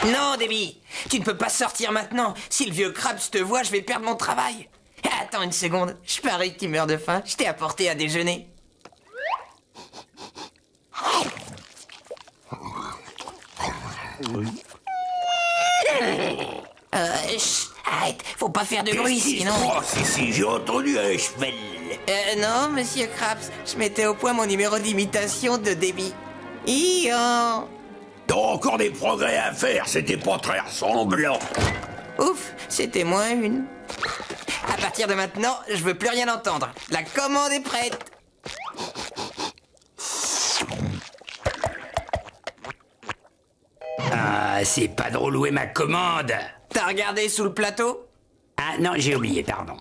Non, Debbie, tu ne peux pas sortir maintenant. Si le vieux Krabs te voit, je vais perdre mon travail. Attends une seconde, je parie que tu meurs de faim. Je t'ai apporté à déjeuner. Chut, arrête, faut pas faire de bruit sinon... Oh, si, j'ai entendu un cheval. Non, monsieur Krabs, je mettais au point mon numéro d'imitation de Debbie. Ion. T'as encore des progrès à faire, c'était pas très ressemblant. Ouf, c'était moins une. À partir de maintenant, je veux plus rien entendre. La commande est prête. Ah, c'est pas drôle, où est ma commande? T'as regardé sous le plateau? Ah non, j'ai oublié, pardon.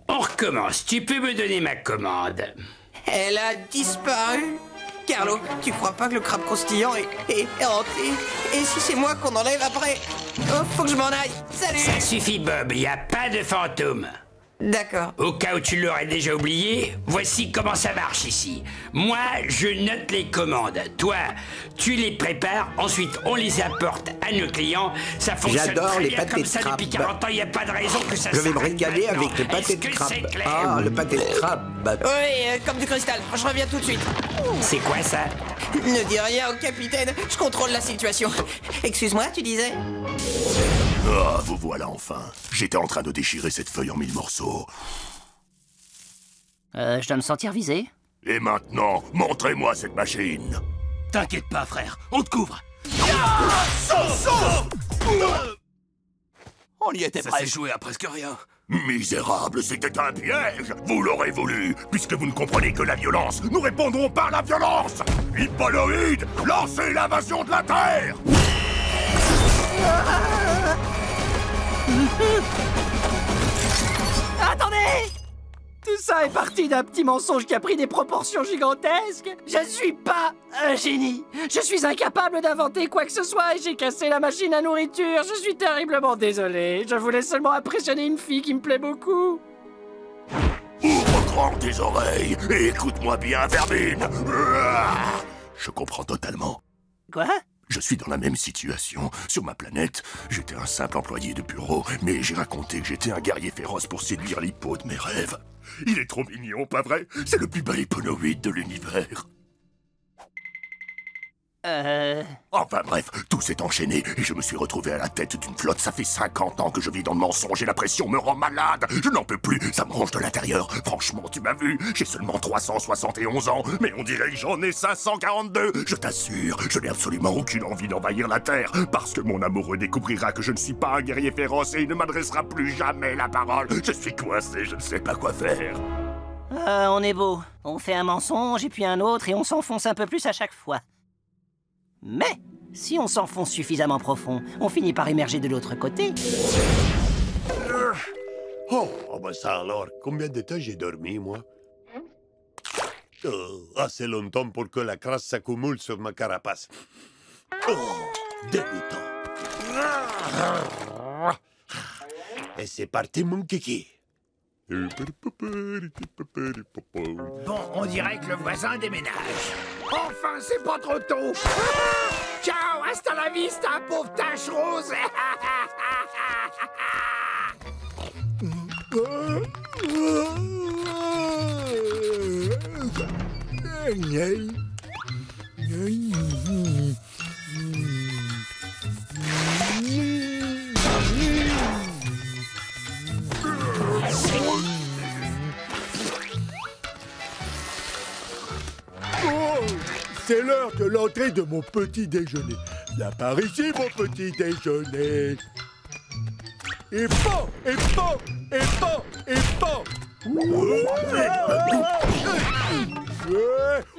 On recommence, tu peux me donner ma commande? Elle a disparu. Carlo, tu crois pas que le crabe croustillant est hanté? Et si c'est moi qu'on enlève après? Oh, faut que je m'en aille. Salut. Ça suffit, Bob, y a pas de fantôme. D'accord. Au cas où tu l'aurais déjà oublié, voici comment ça marche ici. Moi, je note les commandes. Toi, tu les prépares, ensuite on les apporte à nos clients. Ça fonctionne J'adore très les bien pâtés comme de ça crabe. depuis 40 ans, il n'y a pas de raison que ça Je vais me s'arrête régaler maintenant. avec le pâté de Est-ce que crabe. c'est clair? Ah, le pâté de crabe. Oui, comme du cristal. Je reviens tout de suite. C'est quoi ça? Ne dis rien au capitaine. Je contrôle la situation. Excuse-moi, tu disais? Ah, vous voilà enfin. J'étais en train de déchirer cette feuille en 1000 morceaux. Je dois me sentir visé. Et maintenant, montrez-moi cette machine. T'inquiète pas, frère, on te couvre. On y était Ça presque. s'est joué à presque rien. Misérable, c'était un piège. Vous l'aurez voulu, puisque vous ne comprenez que la violence. Nous répondrons par la violence. Hippoloïde, lancez l'invasion de la Terre. Attendez! Tout ça est parti d'un petit mensonge qui a pris des proportions gigantesques. Je ne suis pas un génie. Je suis incapable d'inventer quoi que ce soit et j'ai cassé la machine à nourriture. Je suis terriblement désolé. Je voulais seulement impressionner une fille qui me plaît beaucoup. Ouvre grand tes oreilles et écoute-moi bien, Verbine. Je comprends totalement. Quoi? Je suis dans la même situation. Sur ma planète, j'étais un simple employé de bureau, mais j'ai raconté que j'étais un guerrier féroce pour séduire l'hippo de mes rêves. Il est trop mignon, pas vrai? C'est le plus bel hipponoïde de l'univers. Enfin bref, tout s'est enchaîné et je me suis retrouvé à la tête d'une flotte. Ça fait 50 ans que je vis dans le mensonge et la pression me rend malade. Je n'en peux plus, ça me ronge de l'intérieur. Franchement, tu m'as vu, j'ai seulement 371 ans, mais on dirait que j'en ai 542. Je t'assure, je n'ai absolument aucune envie d'envahir la Terre, parce que mon amoureux découvrira que je ne suis pas un guerrier féroce et il ne m'adressera plus jamais la parole. Je suis coincé, je ne sais pas quoi faire. On est beau. On fait un mensonge et puis un autre et on s'enfonce un peu plus à chaque fois. Mais, si on s'enfonce suffisamment profond, on finit par émerger de l'autre côté. Oh, ben ça alors, combien de temps j'ai dormi, moi? Assez longtemps pour que la crasse s'accumule sur ma carapace. Oh, dégoûtant. Et c'est parti, mon kiki. Bon, on dirait que le voisin déménage. Enfin, c'est pas trop tôt. Ciao, hasta la vista, pauvre tache rose. C'est l'heure de l'entrée de mon petit déjeuner. Viens par ici, mon petit déjeuner. Et bon, et bon, et bon, et bon.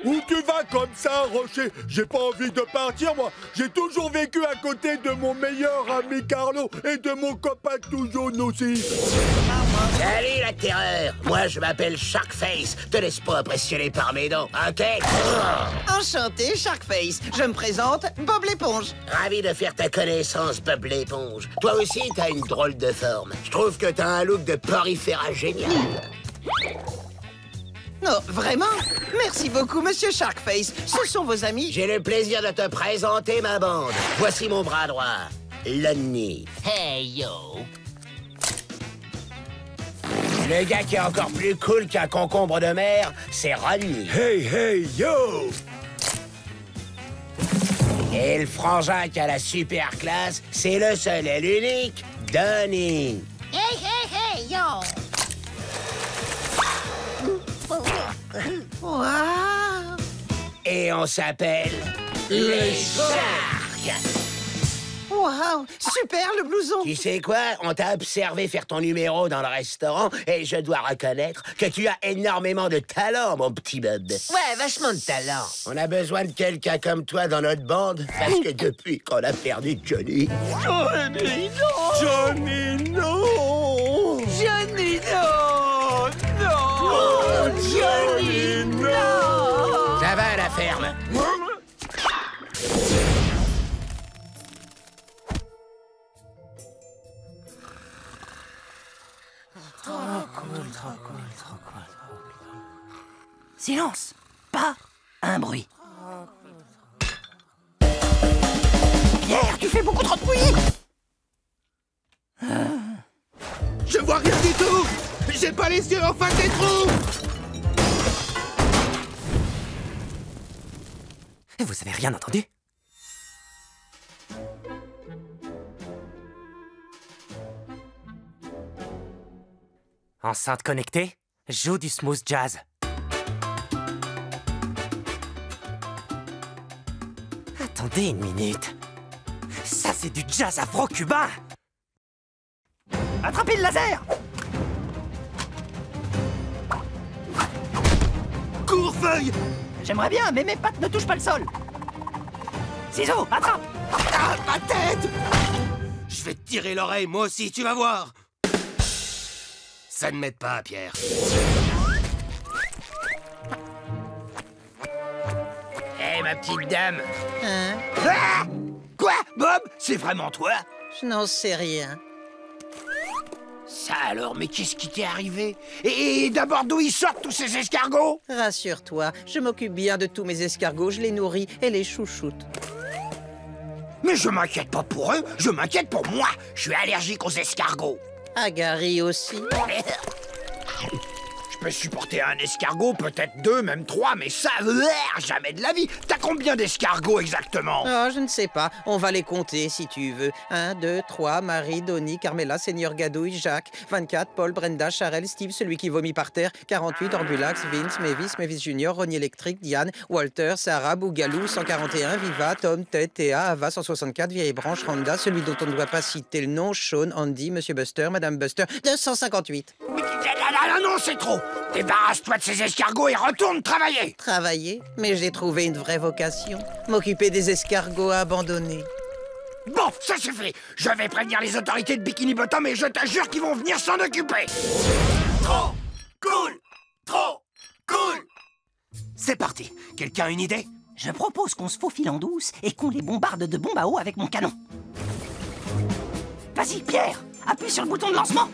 Où tu vas comme ça, Rocher? J'ai pas envie de partir, moi. J'ai toujours vécu à côté de mon meilleur ami Carlo et de mon copain tout jaune aussi. Salut la terreur. Moi je m'appelle Sharkface. Te laisse pas impressionner par mes dents, ok? Enchanté, Sharkface. Je me présente, Bob l'éponge. Ravi de faire ta connaissance, Bob l'éponge. Toi aussi t'as une drôle de forme. Je trouve que t'as un look de poriféra génial. Non, vraiment? Merci beaucoup, monsieur Sharkface. Ce sont vos amis. J'ai le plaisir de te présenter ma bande. Voici mon bras droit, Lonnie. Hey, yo! Le gars qui est encore plus cool qu'un concombre de mer, c'est Ronnie. Hey, hey, yo! Et le frangin qui a la super classe, c'est le seul et l'unique, Donnie. Hey, hey, hey, yo! Waouh! Et on s'appelle les Sharks. Waouh! Super, le blouson! Tu sais quoi? On t'a observé faire ton numéro dans le restaurant et je dois reconnaître que tu as énormément de talent, mon petit Bob. Ouais, vachement de talent. On a besoin de quelqu'un comme toi dans notre bande parce que depuis qu'on a perdu Johnny... Johnny, non! Johnny, non! Johnny, non! Non! Johnny, non! Ça va à la ferme. Silence! Pas un bruit. Pierre, tu fais beaucoup trop de bruit! Je vois rien du tout! J'ai pas les yeux en face des trous! Vous avez rien entendu? Enceinte connectée, joue du smooth jazz. Attendez une minute. Ça, c'est du jazz afro-cubain! Attrapez le laser! Cours, feuille! J'aimerais bien, mais mes pattes ne touchent pas le sol. Ciseaux, attrape! Ah, ma tête! Je vais te tirer l'oreille, moi aussi, tu vas voir! Ça ne m'aide pas, Pierre. Hé, ma petite dame. Hein? Ah! Quoi, Bob? C'est vraiment toi? Je n'en sais rien. Ça alors, mais qu'est-ce qui t'est arrivé? Et d'abord, d'où ils sortent tous ces escargots? Rassure-toi, je m'occupe bien de tous mes escargots, je les nourris et les chouchoute. Mais je m'inquiète pas pour eux, je m'inquiète pour moi. Je suis allergique aux escargots. À Gary aussi. Je peux supporter un escargot, peut-être deux, même trois, mais ça, jamais de la vie. T'as combien d'escargots exactement? Oh, je ne sais pas. On va les compter si tu veux. 1, 2, 3, Marie, Donnie, Carmela, Seigneur Gadouille, Jacques. 24, Paul, Brenda, Charel, Steve, celui qui vomit par terre. 48, Ambulax, Vince, Mavis Junior, Ronnie Electric, Diane, Walter, Sarah, Bougalou, 141, Viva, Tom, Ted, Théa, Ava, 164, Vieille Branche, Randa, celui dont on ne doit pas citer le nom, Sean, Andy, Monsieur Buster, Madame Buster, 258. Non, c'est trop. Débarrasse-toi de ces escargots et retourne travailler. Travailler, mais j'ai trouvé une vraie vocation. M'occuper des escargots abandonnés. Bon, ça suffit. Je vais prévenir les autorités de Bikini Bottom et je te jure qu'ils vont venir s'en occuper. Trop cool! Trop cool! C'est parti. Quelqu'un a une idée? Je propose qu'on se faufile en douce et qu'on les bombarde de bombes à eau avec mon canon. Vas-y, Pierre, appuie sur le bouton de lancement.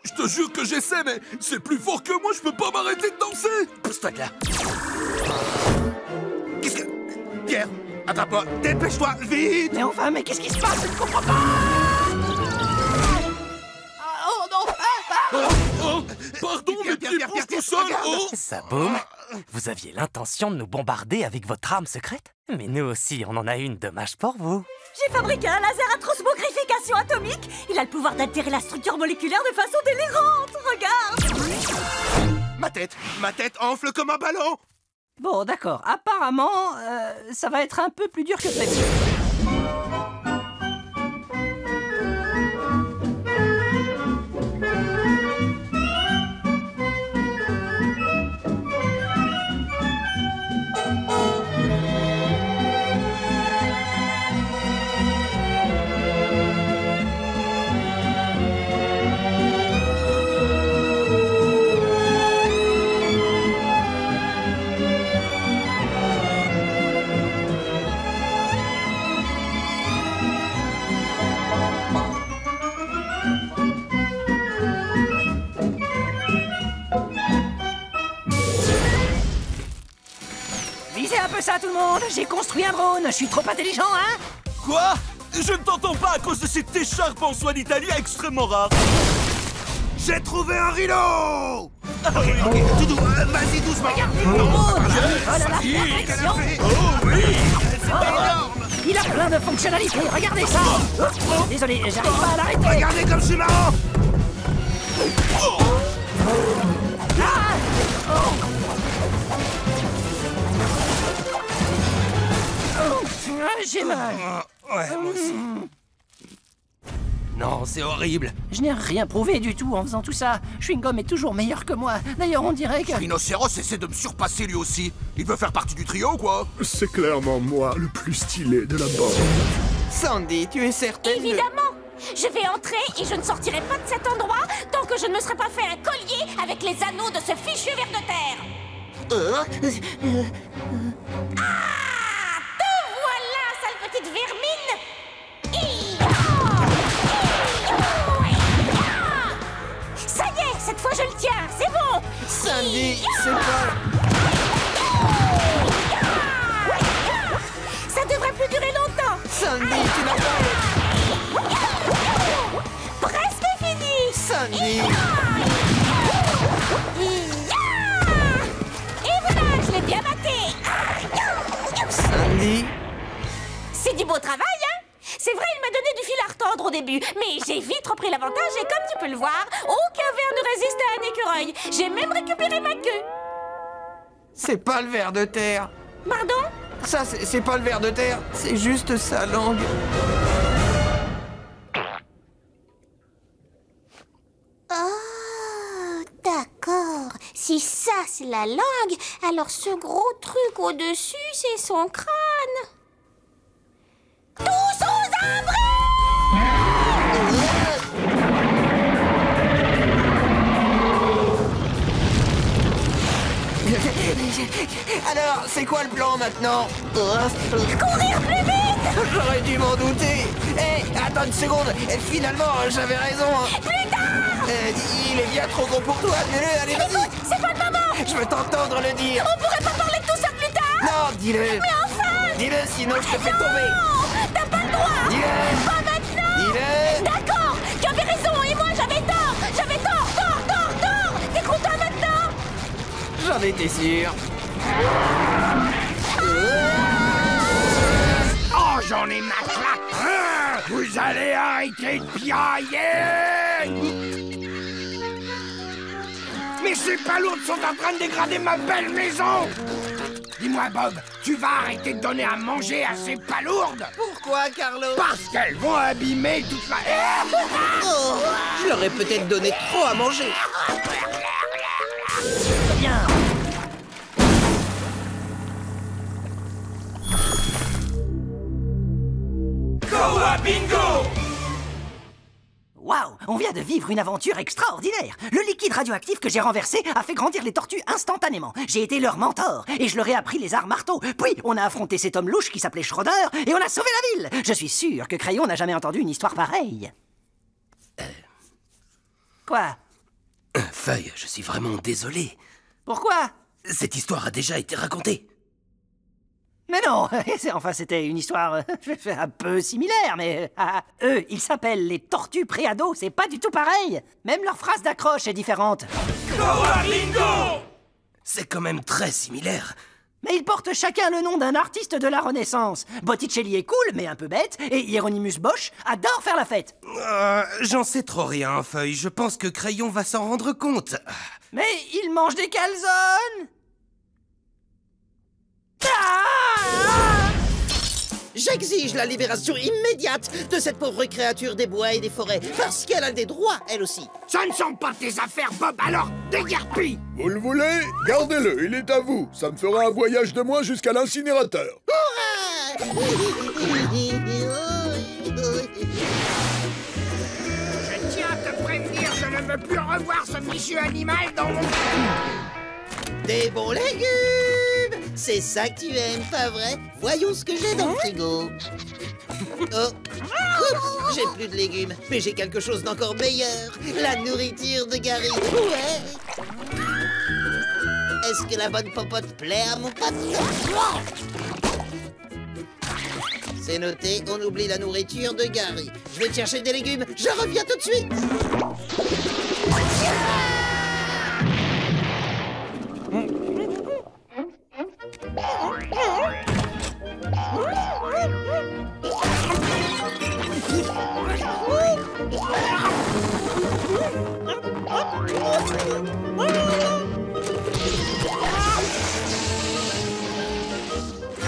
Je te jure que j'essaie, mais c'est plus fort que moi, je peux pas m'arrêter de danser. Pousse-toi de là. Qu'est-ce que... Pierre, attrape-moi. Dépêche-toi, vite! Mais enfin, mais qu'est-ce qui se passe? Je ne comprends pas. Oh non! Oh, pardon, mes pieds poussent tout seuls. Oh. Saboum, vous aviez l'intention de nous bombarder avec votre arme secrète? Mais nous aussi, on en a une, dommage pour vous. J'ai fabriqué un laser à transmogrification atomique. Il a le pouvoir d'altérer la structure moléculaire de façon délirante. Regarde. Ma tête enfle comme un ballon. Bon, d'accord. Apparemment, ça va être un peu plus dur que prévu. tout le monde, j'ai construit un drone. Je suis trop intelligent, hein? Quoi? Je ne t'entends pas à cause de cette écharpe en soie d'Italie extrêmement rare. J'ai trouvé un rideau. Ok, tout doux, vas-y doucement. Oh là là, perfection. Oh oui, c'est énorme. Il a plein de fonctionnalités, regardez ça. Oh, désolé, j'arrive pas à l'arrêter. Regardez comme je suis marrant. Ah! Oh, j'ai mal. Ouais, moi aussi. Non, c'est horrible. Je n'ai rien prouvé du tout en faisant tout ça. Chewing-Gum est toujours meilleur que moi. D'ailleurs, on dirait que... Rhinocéros essaie de me surpasser lui aussi. Il veut faire partie du trio, quoi. C'est clairement moi le plus stylé de la bande. Sandy, tu es certaine de... Évidemment. Je vais entrer et je ne sortirai pas de cet endroit tant que je ne me serai pas fait un collier avec les anneaux de ce fichu ver de terre. Ah! Te voilà, sale petite vermine! Ça y est, cette fois je le tiens, c'est bon! Sandy, c'est pas... Ça devrait plus durer longtemps! Sandy, tu n'as pas... Presque fini! Sandy! Et voilà, je l'ai bien maté! Sandy? C'est du beau travail, hein? C'est vrai, il m'a donné du fil à retordre au début, mais j'ai vite repris l'avantage et comme tu peux le voir, aucun ver ne résiste à un écureuil. J'ai même récupéré ma queue. C'est pas le ver de terre. Pardon? Ça, c'est pas le ver de terre, c'est juste sa langue. Oh, d'accord. Si ça, c'est la langue, alors ce gros truc au-dessus, c'est son crâne. Tous aux abris! Alors, c'est quoi le plan maintenant? Courir plus vite! J'aurais dû m'en douter. Hé, attends une seconde. Finalement, j'avais raison. Plus tard! Il est bien trop gros pour toi. Dis-le, allez, vas-y. Écoute, c'est pas le moment! Je veux t'entendre le dire. On pourrait pas parler de tout ça plus tard! Non, dis-le. Mais enfin! Dis-le, sinon je te fais tomber. Non! T'as pas le droit! Dis-le. Pas maintenant! Dis-le. D'accord! Tu avais raison et moi j'avais tort! J'avais tort! T'es content maintenant? J'en étais sûr. Oh, j'en ai ma claque. Vous allez arrêter de piailler. Mais ces palourdes sont en train de dégrader ma belle maison. Dis-moi, Bob, tu vas arrêter de donner à manger à ces palourdes? Pourquoi, Carlo? Parce qu'elles vont abîmer toute ma... Oh, je leur ai peut-être donné trop à manger. Bien. Bingo! Waouh, on vient de vivre une aventure extraordinaire. Le liquide radioactif que j'ai renversé a fait grandir les tortues instantanément. J'ai été leur mentor et je leur ai appris les arts marteaux. Puis on a affronté cet homme louche qui s'appelait Schroeder et on a sauvé la ville. Je suis sûr que Crayon n'a jamais entendu une histoire pareille. Quoi? Feuille, je suis vraiment désolé. Pourquoi? Cette histoire a déjà été racontée. Mais non, enfin c'était une histoire un peu similaire, mais eux, ils s'appellent les tortues préados, c'est pas du tout pareil. Même leur phrase d'accroche est différente. C'est quand même très similaire. Mais ils portent chacun le nom d'un artiste de la Renaissance. Botticelli est cool, mais un peu bête, et Hieronymus Bosch adore faire la fête. J'en sais trop rien, Feuille. Je pense que Crayon va s'en rendre compte. Mais ils mangent des calzones. J'exige la libération immédiate de cette pauvre créature des bois et des forêts, parce qu'elle a des droits, elle aussi. Ça ne sont pas tes affaires, Bob, alors déguerpis! Vous le voulez? Gardez-le, il est à vous. Ça me fera un voyage de moins jusqu'à l'incinérateur. Je tiens à te prévenir, je ne veux plus revoir ce fichu animal dans mon... Des bons légumes! C'est ça que tu aimes, pas vrai? Voyons ce que j'ai dans le frigo. Oh! Oups! J'ai plus de légumes, mais j'ai quelque chose d'encore meilleur. La nourriture de Gary. Ouais! Est-ce que la bonne popote plaît à mon pote? C'est noté, on oublie la nourriture de Gary. Je vais te chercher des légumes, je reviens tout de suite.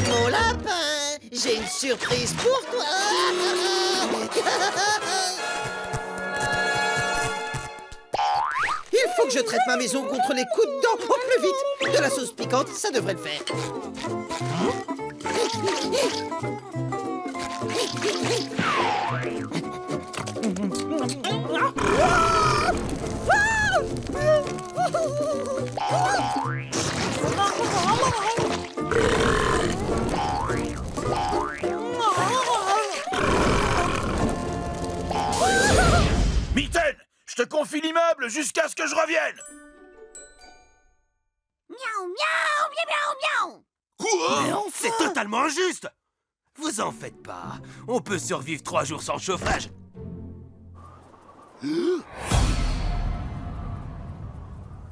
Mon lapin, j'ai une surprise pour toi. Il faut que je traite ma maison contre les coups de dents au plus vite. De la sauce piquante, ça devrait le faire. Mitaine, je te confie l'immeuble jusqu'à ce que je revienne. Miaou, miaou, miaou, miaou, miaou. Quoi? Mais enfin! C'est totalement injuste. Vous en faites pas. On peut survivre 3 jours sans chauffage.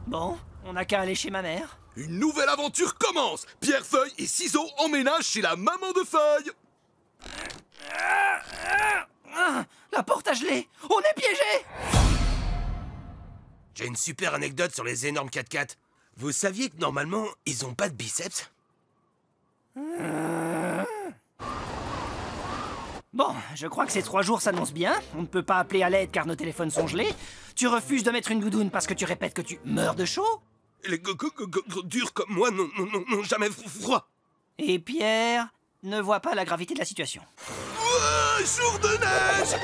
Bon, on n'a qu'à aller chez ma mère. Une nouvelle aventure commence. Pierre, feuille et ciseaux emménagent chez la maman de Feuille. Ah, la porte à geler. On est piégés. J'ai une super anecdote sur les énormes 4x4. Vous saviez que normalement, ils ont pas de biceps? Bon, je crois que ces 3 jours s'annoncent bien. On ne peut pas appeler à l'aide car nos téléphones sont gelés. Tu refuses de mettre une doudoune parce que tu répètes que tu meurs de chaud. Les durs comme moi n'ont jamais froid. Et Pierre ne voit pas la gravité de la situation. Ouah, jour de neige.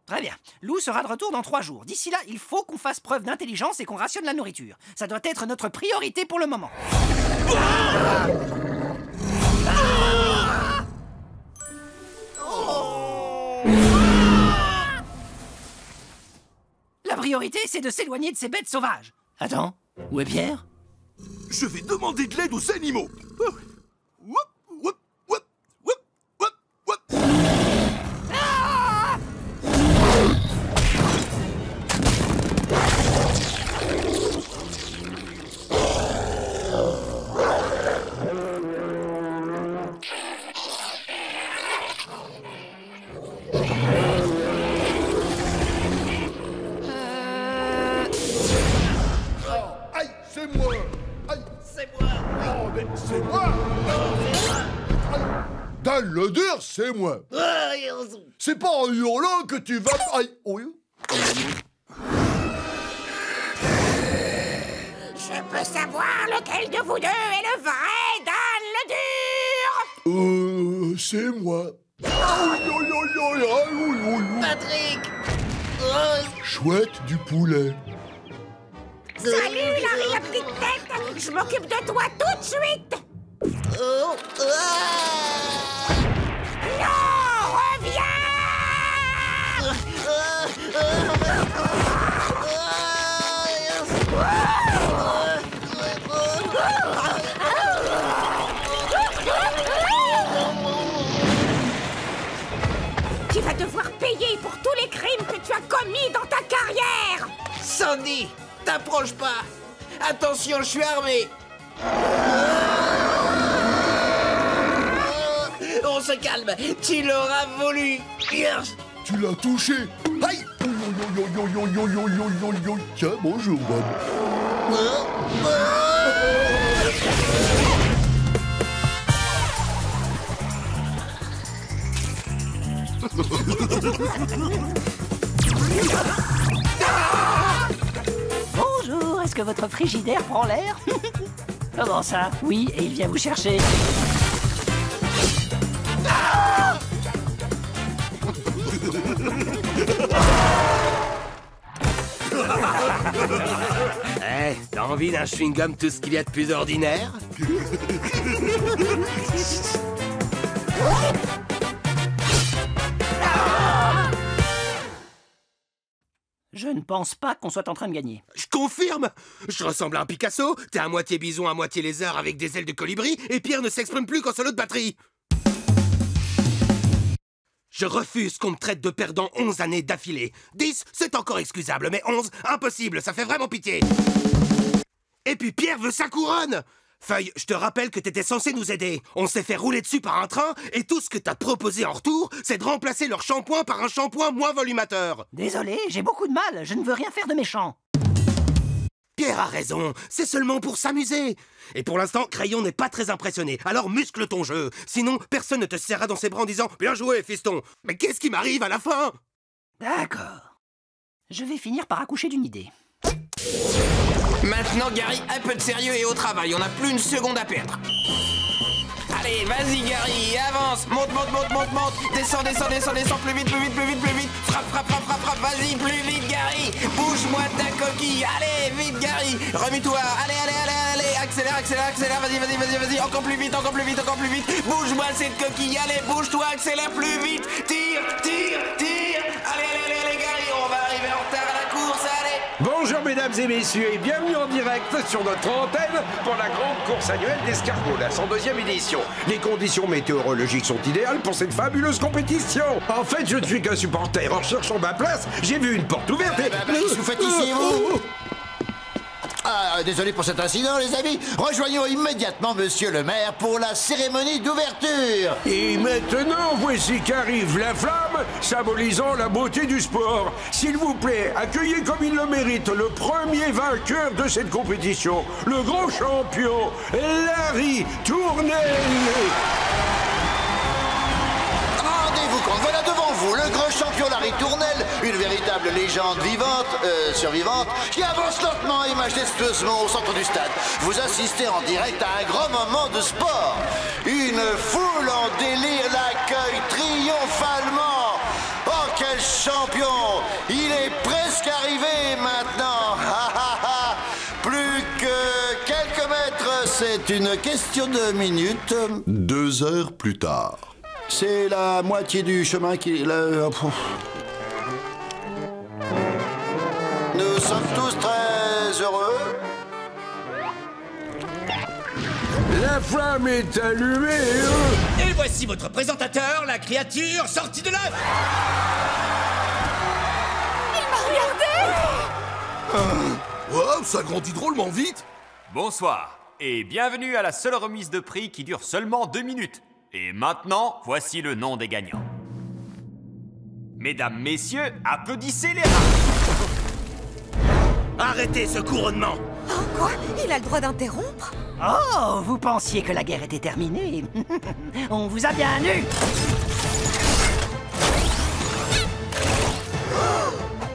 Très bien. Lou sera de retour dans 3 jours. D'ici là, il faut qu'on fasse preuve d'intelligence et qu'on rationne la nourriture. Ça doit être notre priorité pour le moment. La priorité, c'est de s'éloigner de ces bêtes sauvages. Attends, où est Pierre? Je vais demander de l'aide aux animaux. Woup, woup, woup, woup, woup, woup. Aïe, c'est moi. Aïe, C'est moi. oh, mais c'est moi. Dan le dire, c'est moi. C'est pas en hurlant que tu vas... Aïe, oui. Je peux savoir lequel de vous deux est le vrai Dan le dur? C'est moi. Aïe, aïe, aïe, aïe, aïe, aïe, aïe. Patrick. Chouette du poulet. Salut, Larry, la petite tête. Je m'occupe de toi tout de suite. Oh, Non, reviens. Tu vas devoir payer pour tous les crimes que tu as commis dans ta carrière. Sandy, t'approches pas. Attention, je suis armé. On se calme, tu l'auras voulu. Tu l'as touché. Aïe. Tiens, bonjour, Bob. Bonjour, est-ce que votre frigidaire prend l'air? Comment ça? Oui, et il vient vous chercher. Eh, t'as envie d'un chewing-gum tout ce qu'il y a de plus ordinaire? Je ne pense pas qu'on soit en train de gagner. Je confirme! Je ressemble à un Picasso, t'es à moitié bison, à moitié lézard avec des ailes de colibri, et Pierre ne s'exprime plus qu'en solo de batterie! Je refuse qu'on me traite de perdant 11 années d'affilée. 10, c'est encore excusable, mais 11, impossible, ça fait vraiment pitié. Et puis Pierre veut sa couronne. Feuille, je te rappelle que t'étais censé nous aider. On s'est fait rouler dessus par un train, et tout ce que t'as proposé en retour, c'est de remplacer leur shampoing par un shampoing moins volumateur. Désolé, j'ai beaucoup de mal, je ne veux rien faire de méchant. Pierre a raison, c'est seulement pour s'amuser. Et pour l'instant, Crayon n'est pas très impressionné, alors muscle ton jeu. Sinon, personne ne te serrera dans ses bras en disant « Bien joué, fiston !» Mais qu'est-ce qui m'arrive à la fin? D'accord. Je vais finir par accoucher d'une idée. Maintenant, Gary, un peu de sérieux et au travail. On n'a plus une seconde à perdre. Allez, vas-y, Gary, avance. Monte, monte, monte, monte, monte. Descends, descends, descends, descends. Plus vite, plus vite, plus vite, plus vite. Frappe, frappe, frappe, frappe, frappe. Vas-y, plus vite, Gary. Bouge-moi ta coquille. Allez, vite, Gary. Remue-toi. Allez, allez, allez, allez. Accélère, accélère, accélère. Vas-y, vas-y, vas-y, vas-y. Encore plus vite, encore plus vite, encore plus vite. Bouge-moi cette coquille. Allez, bouge-toi, accélère plus vite. Tire, tire, tire. Allez, allez, allez, allez, Gary. On va arriver en retard à la course. Allez. Bonjour mesdames et messieurs et bienvenue en direct sur notre antenne pour la grande course annuelle d'escargots, la 102e édition. Les conditions météorologiques sont idéales pour cette fabuleuse compétition. En fait, je ne suis qu'un supporter. En cherchant ma place, j'ai vu une porte ouverte et... Qu'est-ce que vous faites ici, vous? Ah, désolé pour cet incident, les amis. Rejoignons immédiatement Monsieur le maire pour la cérémonie d'ouverture. Et maintenant, voici qu'arrive la flamme, symbolisant la beauté du sport. S'il vous plaît, accueillez comme il le mérite le premier vainqueur de cette compétition, le grand champion, Larry Tournelle. Rendez-vous compte, voilà devant vous le grand champion Larry Tournelle, une véritable légende vivante, survivante, qui avance lentement et majestueusement au centre du stade. Vous assistez en direct à un grand moment de sport. Une foule en délire l'accueille triomphalement. Oh, quel champion! Il est presque arrivé maintenant. Plus que quelques mètres, c'est une question de minutes. 2 heures plus tard. C'est la moitié du chemin qui... Nous sommes tous très heureux. La flamme est allumée. Et voici votre présentateur, la créature sortie de l'œuf. Il m'a regardé. Wow, ça grandit drôlement vite. Bonsoir, et bienvenue à la seule remise de prix qui dure seulement 2 minutes. Et maintenant, voici le nom des gagnants. Mesdames, messieurs, applaudissez les rats. Arrêtez ce couronnement. Oh, quoi? Il a le droit d'interrompre? Oh, vous pensiez que la guerre était terminée? On vous a bien eu.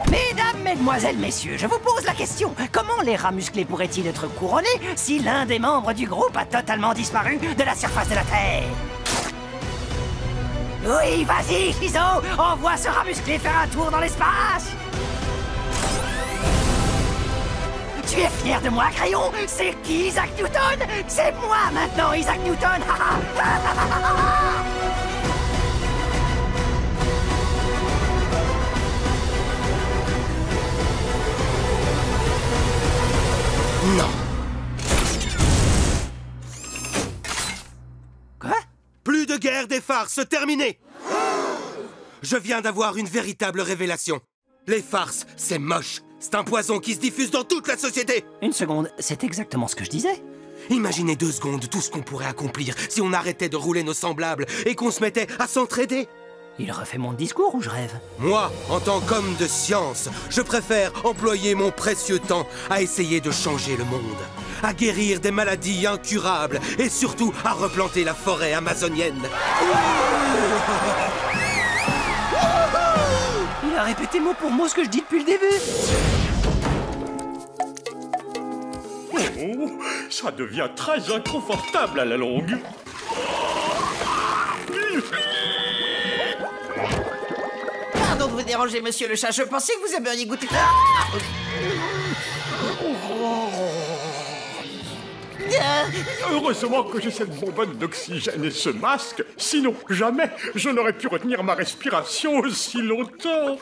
Mesdames, mesdemoiselles, messieurs, je vous pose la question. Comment les rats musclés pourraient-ils être couronnés si l'un des membres du groupe a totalement disparu de la surface de la Terre? Oui, vas-y, Chizo, envoie ce rat musclé faire un tour dans l'espace. Tu es fier de moi, Crayon? C'est qui, Isaac Newton? C'est moi maintenant, Isaac Newton. Non. Quoi? Plus de guerre des farces, terminé. Je viens d'avoir une véritable révélation. Les farces, c'est moche. C'est un poison qui se diffuse dans toute la société. Une seconde, c'est exactement ce que je disais. Imaginez 2 secondes tout ce qu'on pourrait accomplir si on arrêtait de rouler nos semblables et qu'on se mettait à s'entraider. Il refait mon discours ou je rêve? Moi, en tant qu'homme de science, je préfère employer mon précieux temps à essayer de changer le monde, à guérir des maladies incurables et surtout à replanter la forêt amazonienne. Il a répété mot pour mot ce que je dis depuis le début. Oh, ça devient très inconfortable à la longue. Pardon de vous déranger, monsieur le chat. Je pensais que vous aimeriez goûter... Heureusement que j'ai cette bonbonne d'oxygène et ce masque. Sinon, jamais je n'aurais pu retenir ma respiration aussi longtemps.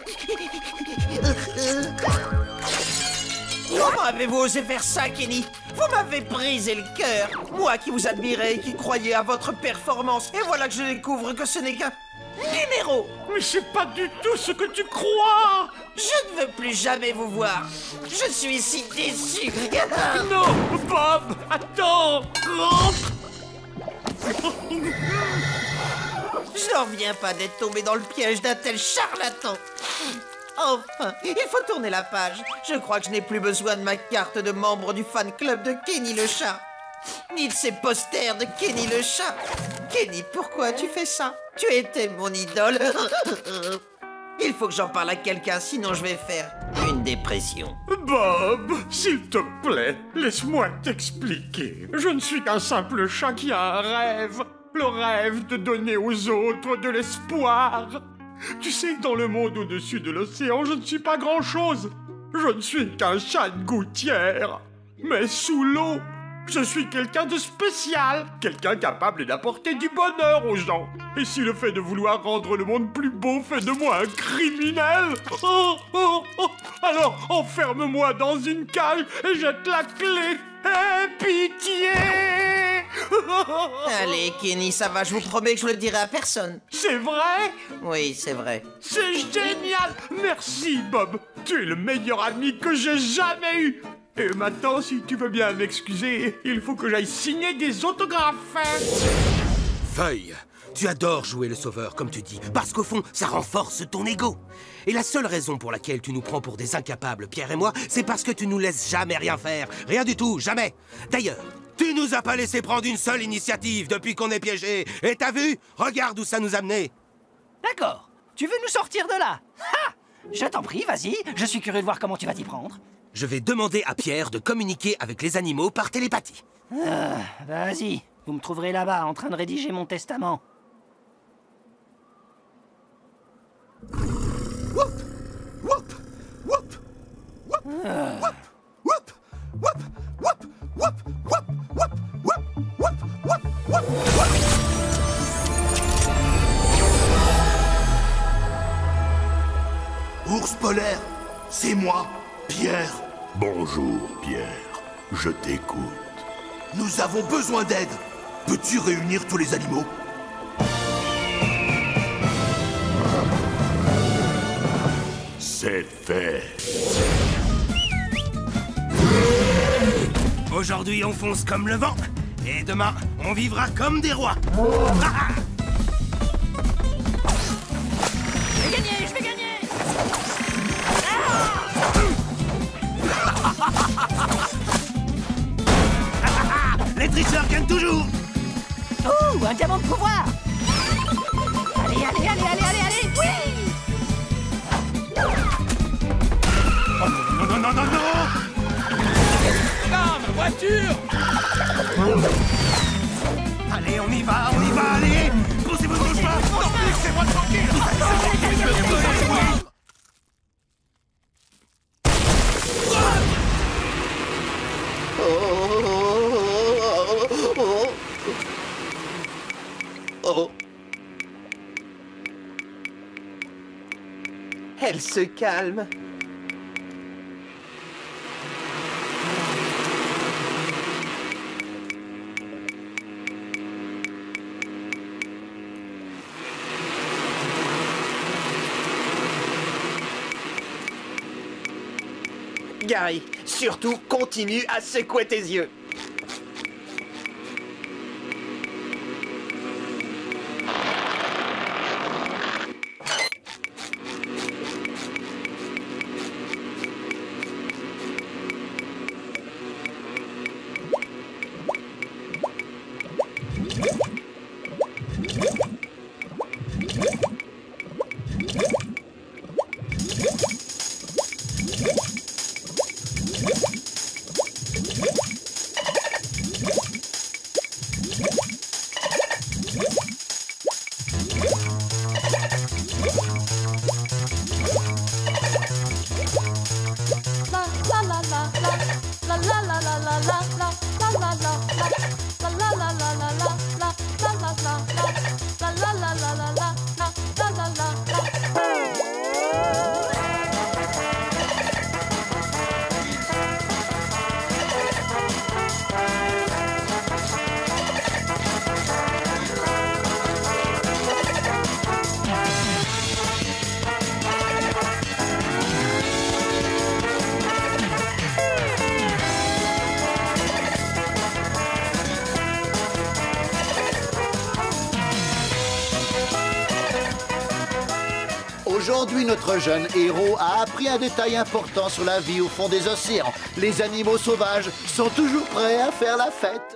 Comment avez-vous osé faire ça, Kenny? Vous m'avez brisé le cœur. Moi qui vous admirais et qui croyais à votre performance. Et voilà que je découvre que ce n'est qu'un Numéro! Mais c'est pas du tout ce que tu crois! Je ne veux plus jamais vous voir. Je suis si déçu. Non, Bob, attends! Je n'en reviens pas d'être tombé dans le piège d'un tel charlatan. Enfin, il faut tourner la page. Je crois que je n'ai plus besoin de ma carte de membre du fan club de Kenny le chat. Ni de ces posters de Kenny le chat. Kenny, pourquoi tu fais ça? Tu étais mon idole. Il faut que j'en parle à quelqu'un, sinon je vais faire une dépression. Bob, s'il te plaît, laisse-moi t'expliquer. Je ne suis qu'un simple chat qui a un rêve. Le rêve de donner aux autres de l'espoir. Tu sais, dans le monde au-dessus de l'océan, je ne suis pas grand-chose. Je ne suis qu'un chat de gouttière. Mais sous l'eau, je suis quelqu'un de spécial. Quelqu'un capable d'apporter du bonheur aux gens. Et si le fait de vouloir rendre le monde plus beau fait de moi un criminel, alors enferme-moi dans une cage et jette la clé. Aie pitié! Allez, Kenny, ça va, je vous promets que je le dirai à personne. C'est vrai? Oui, c'est vrai. C'est génial! Merci, Bob. Tu es le meilleur ami que j'ai jamais eu. Et maintenant, si tu veux bien m'excuser, il faut que j'aille signer des autographes. Feuille, tu adores jouer le sauveur, comme tu dis, parce qu'au fond, ça renforce ton ego. Et la seule raison pour laquelle tu nous prends pour des incapables, Pierre et moi, c'est parce que tu nous laisses jamais rien faire. Rien du tout, jamais. D'ailleurs, tu nous as pas laissé prendre une seule initiative depuis qu'on est piégés. Et t'as vu? Regarde où ça nous a menés. D'accord. Tu veux nous sortir de là? Ha! Je t'en prie, vas-y. Je suis curieux de voir comment tu vas t'y prendre. Je vais demander à Pierre de communiquer avec les animaux par télépathie. Vas-y. Vous me trouverez là-bas, en train de rédiger mon testament. Ours polaire, c'est moi, Pierre. Bonjour, Pierre. Je t'écoute. Nous avons besoin d'aide. Peux-tu réunir tous les animaux? C'est fait. Aujourd'hui, on fonce comme le vent. Et demain, on vivra comme des rois. Je vais gagner, je vais gagner. Les tricheurs gagnent toujours. Oh, un diamant de pouvoir. Allez, allez, allez, allez, allez, allez. Oui. Oh non, non, non, non, non. Ah, ma voiture. Allez, on y va, allez. Poussez votre chemin. Non, laissez-moi tranquille. Elle se calme. Gary, surtout continue à secouer tes yeux. Aujourd'hui, notre jeune héros a appris un détail important sur la vie au fond des océans. Les animaux sauvages sont toujours prêts à faire la fête.